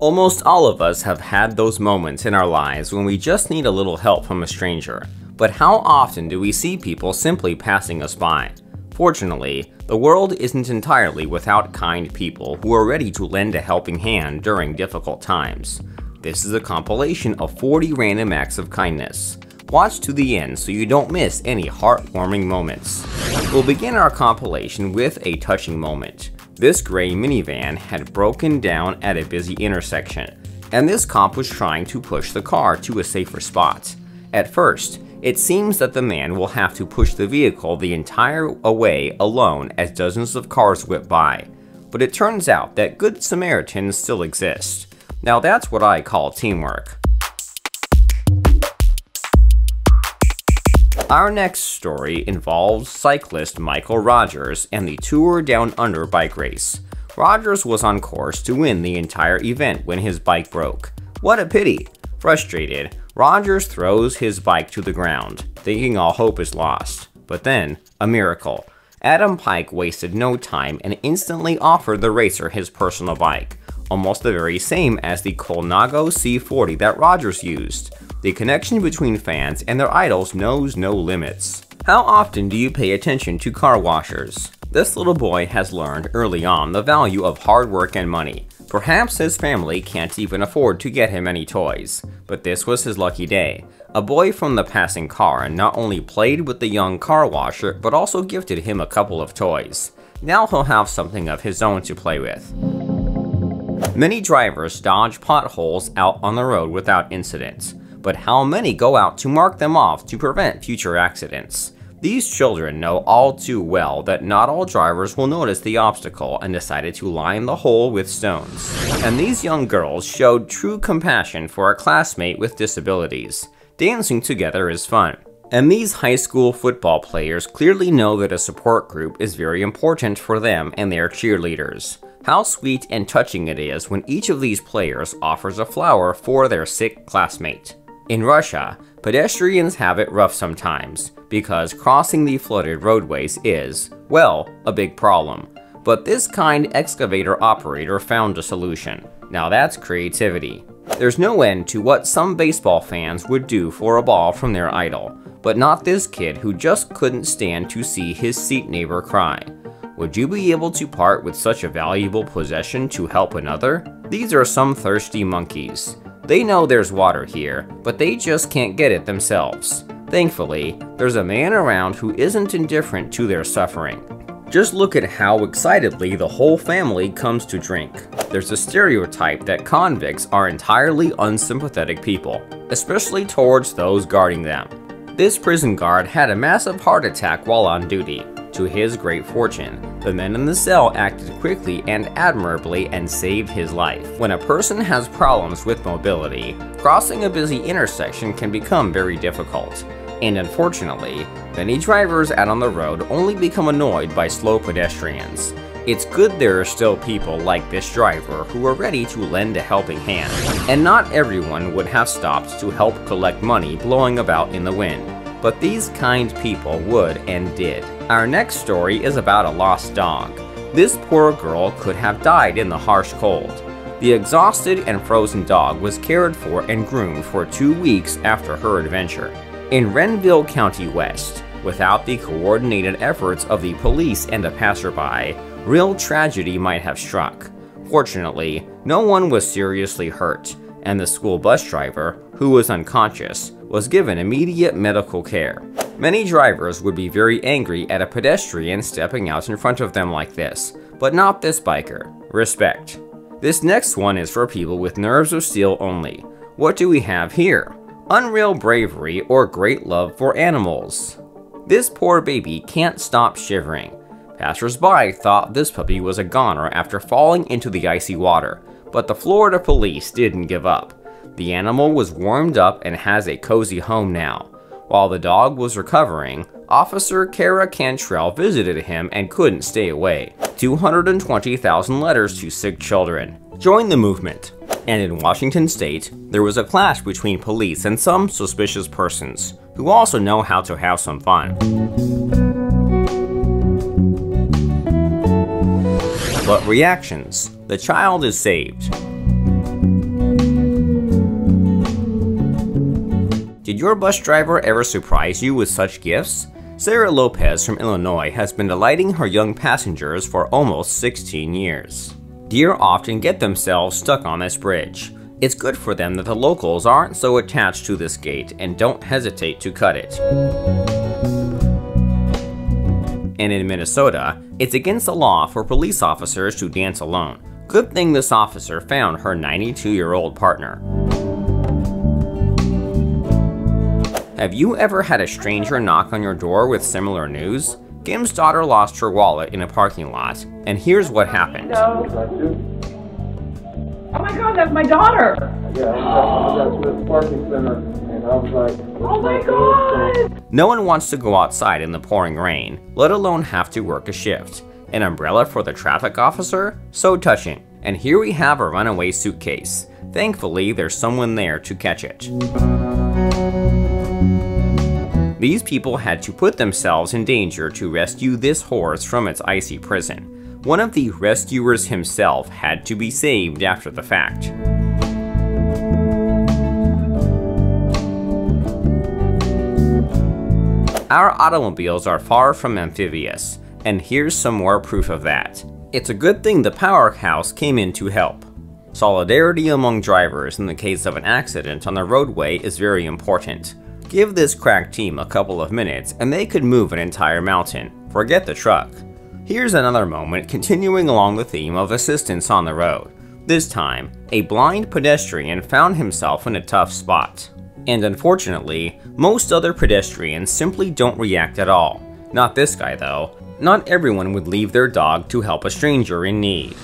Almost all of us have had those moments in our lives when we just need a little help from a stranger. But how often do we see people simply passing us by? Fortunately, the world isn't entirely without kind people who are ready to lend a helping hand during difficult times. This is a compilation of 40 random acts of kindness. Watch to the end so you don't miss any heartwarming moments. We'll begin our compilation with a touching moment. This gray minivan had broken down at a busy intersection, and this cop was trying to push the car to a safer spot. At first, it seems that the man will have to push the vehicle the entire way alone as dozens of cars whip by. But it turns out that good Samaritans still exist. Now that's what I call teamwork. Our next story involves cyclist Michael Rogers and the Tour Down Under bike race. Rogers was on course to win the entire event when his bike broke. What a pity! Frustrated, Rogers throws his bike to the ground, thinking all hope is lost. But then, a miracle. Adam Pike wasted no time and instantly offered the racer his personal bike, almost the very same as the Colnago C40 that Rogers used. The connection between fans and their idols knows no limits. How often do you pay attention to car washers? This little boy has learned early on the value of hard work and money. Perhaps his family can't even afford to get him any toys, but this was his lucky day. A boy from the passing car not only played with the young car washer, but also gifted him a couple of toys. Now he'll have something of his own to play with. Many drivers dodge potholes out on the road without incidents. But how many go out to mark them off to prevent future accidents? These children know all too well that not all drivers will notice the obstacle and decided to line the hole with stones. And these young girls showed true compassion for a classmate with disabilities. Dancing together is fun. And these high school football players clearly know that a support group is very important for them and their cheerleaders. How sweet and touching it is when each of these players offers a flower for their sick classmate. In Russia, pedestrians have it rough sometimes, because crossing the flooded roadways is, well, a big problem. But this kind excavator operator found a solution. Now that's creativity. There's no end to what some baseball fans would do for a ball from their idol, but not this kid who just couldn't stand to see his seat neighbor cry. Would you be able to part with such a valuable possession to help another? These are some thirsty monkeys. They know there's water here, but they just can't get it themselves. Thankfully, there's a man around who isn't indifferent to their suffering. Just look at how excitedly the whole family comes to drink. There's a stereotype that convicts are entirely unsympathetic people, especially towards those guarding them. This prison guard had a massive heart attack while on duty. To his great fortune, the men in the cell acted quickly and admirably and saved his life. When a person has problems with mobility, crossing a busy intersection can become very difficult. And unfortunately, many drivers out on the road only become annoyed by slow pedestrians. It's good there are still people like this driver who are ready to lend a helping hand. And not everyone would have stopped to help collect money blowing about in the wind. But these kind people would and did. Our next story is about a lost dog. This poor girl could have died in the harsh cold. The exhausted and frozen dog was cared for and groomed for 2 weeks after her adventure. In Renville County West, without the coordinated efforts of the police and a passerby, real tragedy might have struck. Fortunately, no one was seriously hurt, and the school bus driver, who was unconscious, was given immediate medical care. Many drivers would be very angry at a pedestrian stepping out in front of them like this, but not this biker. Respect. This next one is for people with nerves of steel only. What do we have here? Unreal bravery or great love for animals. This poor baby can't stop shivering. Passers-by thought this puppy was a goner after falling into the icy water, but the Florida police didn't give up. The animal was warmed up and has a cozy home now. While the dog was recovering, Officer Kara Cantrell visited him and couldn't stay away. 220,000 letters to sick children. Join the movement. And in Washington state, there was a clash between police and some suspicious persons, who also know how to have some fun. But reactions. The child is saved. Did your bus driver ever surprise you with such gifts? Sarah Lopez from Illinois has been delighting her young passengers for almost 16 years. Deer often get themselves stuck on this bridge. It's good for them that the locals aren't so attached to this gate and don't hesitate to cut it. And in Minnesota, it's against the law for police officers to dance alone. Good thing this officer found her 92-year-old partner. Have you ever had a stranger knock on your door with similar news? Kim's daughter lost her wallet in a parking lot, and here's what happened. Oh my God, that's my daughter! Yeah, I was at the parking center, and I was like, oh my God! No one wants to go outside in the pouring rain, let alone have to work a shift. An umbrella for the traffic officer? So touching. And here we have a runaway suitcase. Thankfully, there's someone there to catch it. These people had to put themselves in danger to rescue this horse from its icy prison. One of the rescuers himself had to be saved after the fact. Our automobiles are far from amphibious, and here's some more proof of that. It's a good thing the powerhouse came in to help. Solidarity among drivers in the case of an accident on the roadway is very important. Give this crack team a couple of minutes and they could move an entire mountain. Forget the truck. Here's another moment continuing along the theme of assistance on the road. This time, a blind pedestrian found himself in a tough spot. And unfortunately, most other pedestrians simply don't react at all. Not this guy though. Not everyone would leave their dog to help a stranger in need.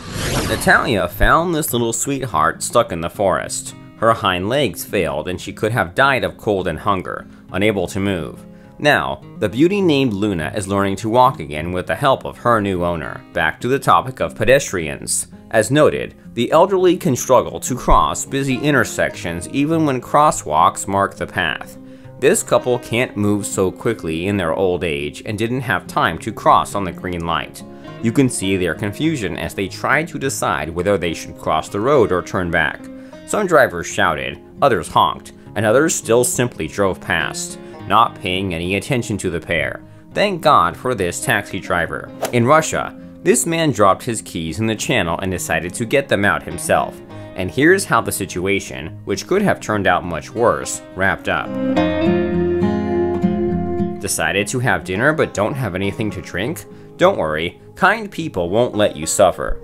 Natalia found this little sweetheart stuck in the forest. Her hind legs failed and she could have died of cold and hunger, unable to move. Now, the beauty named Luna is learning to walk again with the help of her new owner. Back to the topic of pedestrians. As noted, the elderly can struggle to cross busy intersections even when crosswalks mark the path. This couple can't move so quickly in their old age and didn't have time to cross on the green light. You can see their confusion as they try to decide whether they should cross the road or turn back. Some drivers shouted, others honked, and others still simply drove past, not paying any attention to the pair. Thank God for this taxi driver. In Russia, this man dropped his keys in the channel and decided to get them out himself. And here's how the situation, which could have turned out much worse, wrapped up. Decided to have dinner but don't have anything to drink? Don't worry, kind people won't let you suffer.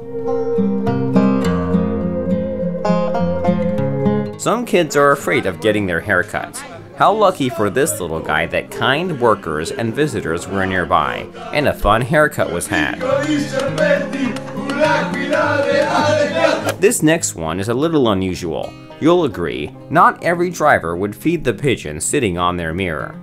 Some kids are afraid of getting their hair cut. How lucky for this little guy that kind workers and visitors were nearby, and a fun haircut was had. This next one is a little unusual. You'll agree, not every driver would feed the pigeon sitting on their mirror.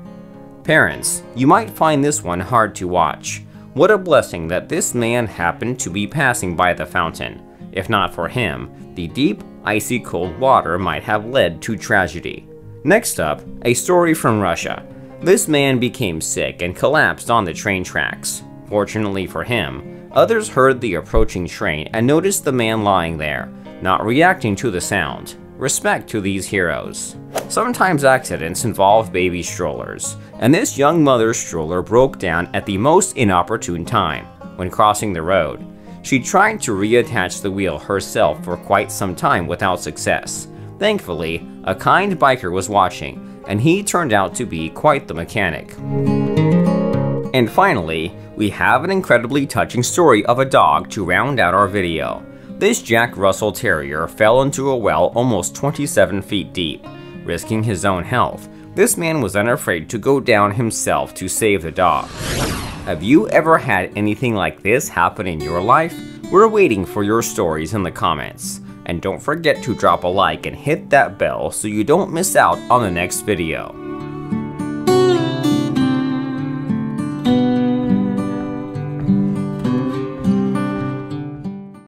Parents, you might find this one hard to watch. What a blessing that this man happened to be passing by the fountain. If not for him, the deep, icy cold water might have led to tragedy. Next up, a story from Russia. This man became sick and collapsed on the train tracks. Fortunately for him, others heard the approaching train and noticed the man lying there, not reacting to the sound. Respect to these heroes. Sometimes accidents involve baby strollers, and this young mother's stroller broke down at the most inopportune time, when crossing the road. She tried to reattach the wheel herself for quite some time without success. Thankfully, a kind biker was watching, and he turned out to be quite the mechanic. And finally, we have an incredibly touching story of a dog to round out our video. This Jack Russell Terrier fell into a well almost 27 feet deep. Risking his own health, this man was unafraid to go down himself to save the dog. Have you ever had anything like this happen in your life? We're waiting for your stories in the comments. And don't forget to drop a like and hit that bell so you don't miss out on the next video.